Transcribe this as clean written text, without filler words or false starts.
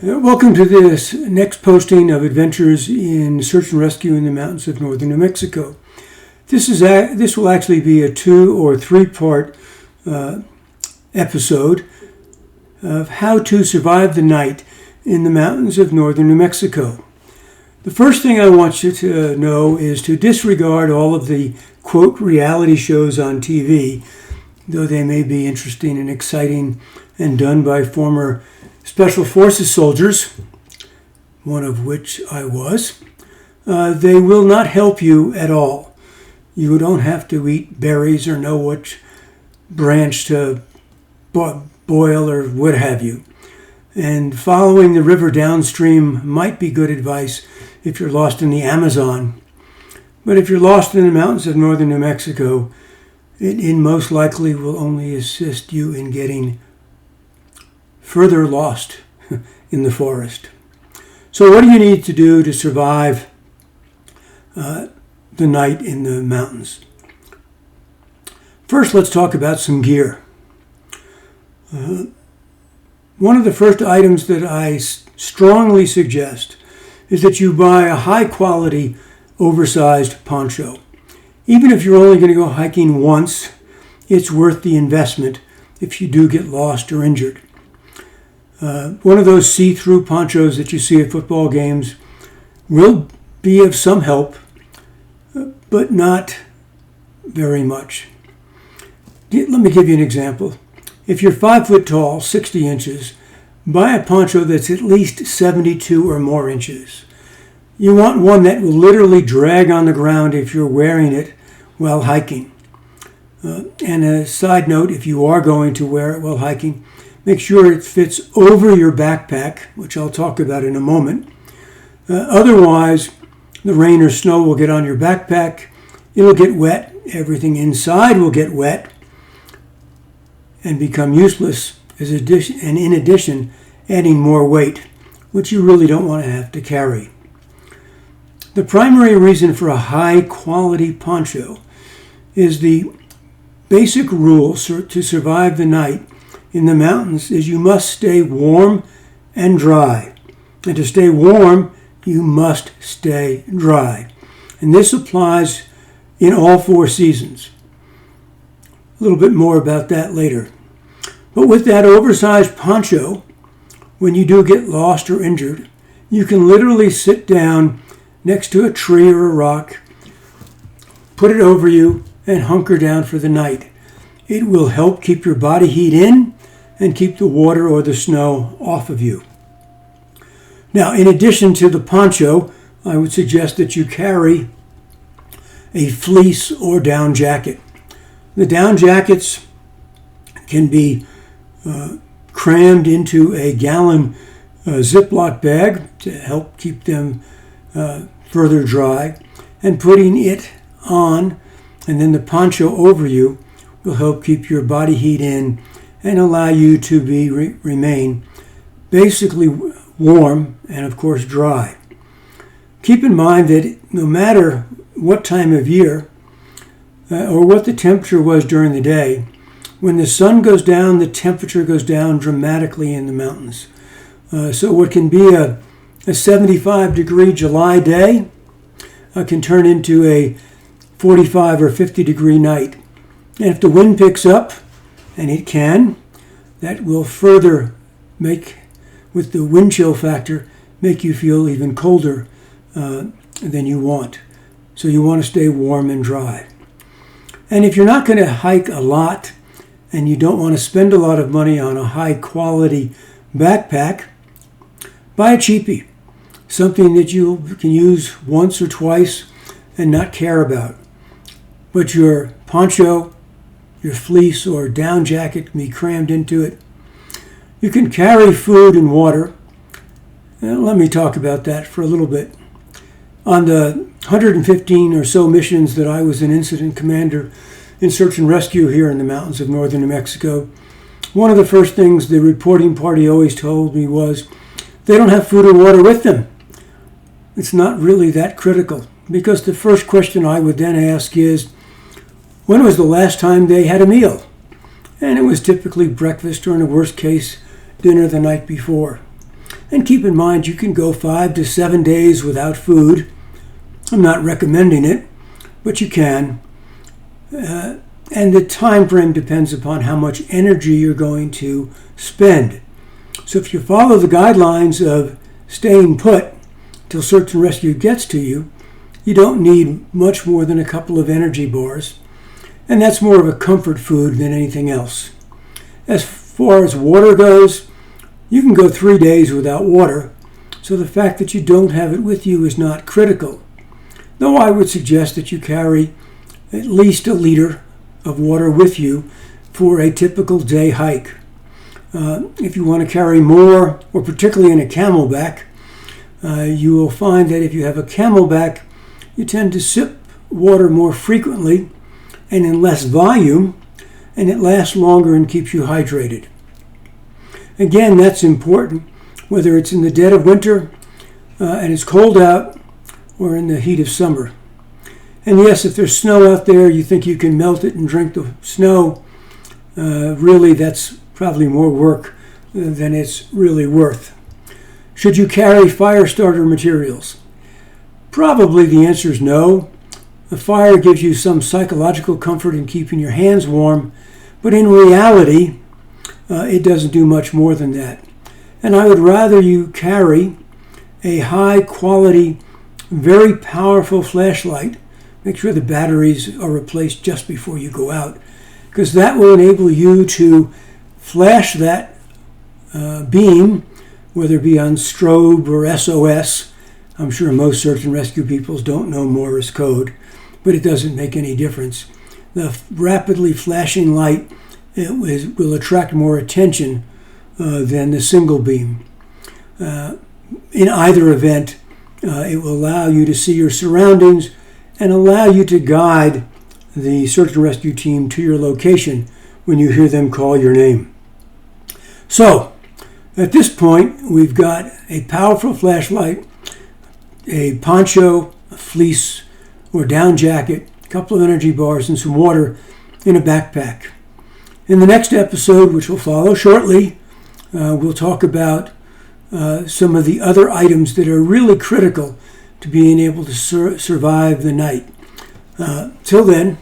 Welcome to this next posting of adventures in search and rescue in the mountains of northern New Mexico. This will actually be a 2 or 3 part episode of how to survive the night in the mountains of northern New Mexico. The first thing I want you to know is to disregard all of the quote reality shows on TV, though they may be interesting and exciting and done by former Special Forces soldiers, one of which I was. They will not help you at all. You don't have to eat berries or know which branch to boil or what have you. And following the river downstream might be good advice if you're lost in the Amazon. But if you're lost in the mountains of northern New Mexico, it most likely will only assist you in getting further lost in the forest. So what do you need to do to survive the night in the mountains? First, let's talk about some gear. One of the first items that I strongly suggest is that you buy a high-quality, oversized poncho. Even if you're only going to go hiking once, it's worth the investment if you do get lost or injured. One of those see-through ponchos that you see at football games will be of some help, but not very much. Let me give you an example. If you're 5 foot tall, 60 inches, buy a poncho that's at least 72 or more inches. You want one that will literally drag on the ground if you're wearing it while hiking. And a side note, if you are going to wear it while hiking, make sure it fits over your backpack, which I'll talk about in a moment. Otherwise, the rain or snow will get on your backpack. It'll get wet. Everything inside will get wet and become useless, and in addition, adding more weight, which you really don't want to have to carry. The primary reason for a high-quality poncho is the basic rule to survive the night in the mountains is you must stay warm and dry. And to stay warm, you must stay dry. And this applies in all 4 seasons. A little bit more about that later. But with that oversized poncho, when you do get lost or injured, you can literally sit down next to a tree or a rock, put it over you, and hunker down for the night. It will help keep your body heat in and keep the water or the snow off of you. Now, in addition to the poncho, I would suggest that you carry a fleece or down jacket. The down jackets can be crammed into a gallon Ziploc bag to help keep them further dry, and putting it on and then the poncho over you will help keep your body heat in and allow you to remain basically warm and, of course, dry. Keep in mind that no matter what time of year or what the temperature was during the day, when the sun goes down, the temperature goes down dramatically in the mountains. So what can be a 75-degree July day can turn into a 45 or 50-degree night. And if the wind picks up, and it can, that will further make, with the wind chill factor, make you feel even colder than you want. So you want to stay warm and dry. And if you're not going to hike a lot and you don't want to spend a lot of money on a high-quality backpack, buy a cheapie, something that you can use once or twice and not care about. But your poncho, your fleece or down jacket can be crammed into it. You can carry food and water. Let me talk about that for a little bit. On the 115 or so missions that I was an incident commander in search and rescue here in the mountains of northern New Mexico, one of the first things the reporting party always told me was they don't have food or water with them. It's not really that critical, because the first question I would then ask is, when was the last time they had a meal? And it was typically breakfast or, in a worst case, dinner the night before. And keep in mind, you can go 5 to 7 days without food. I'm not recommending it, but you can. And the time frame depends upon how much energy you're going to spend. So if you follow the guidelines of staying put till search and rescue gets to you, you don't need much more than a couple of energy bars. And that's more of a comfort food than anything else. As far as water goes, you can go 3 days without water, so the fact that you don't have it with you is not critical. Though I would suggest that you carry at least a liter of water with you for a typical day hike. If you want to carry more, or particularly in a camelback, you will find that if you have a camelback, you tend to sip water more frequently and in less volume, and it lasts longer and keeps you hydrated. Again, that's important, whether it's in the dead of winter and it's cold out, or in the heat of summer. And yes, if there's snow out there, you think you can melt it and drink the snow. Really, that's probably more work than it's really worth. Should you carry fire starter materials? Probably the answer is no. The fire gives you some psychological comfort in keeping your hands warm, but in reality, it doesn't do much more than that. And I would rather you carry a high quality, very powerful flashlight. Make sure the batteries are replaced just before you go out, because that will enable you to flash that beam, whether it be on strobe or SOS. I'm sure most search and rescue people don't know Morse code, but it doesn't make any difference. The rapidly flashing light will attract more attention than the single beam. In either event, it will allow you to see your surroundings and allow you to guide the search and rescue team to your location when you hear them call your name. So, at this point, we've got a powerful flashlight, a poncho, a fleece or down jacket, a couple of energy bars, and some water in a backpack. In the next episode, which will follow shortly, we'll talk about some of the other items that are really critical to being able to survive the night. Till then,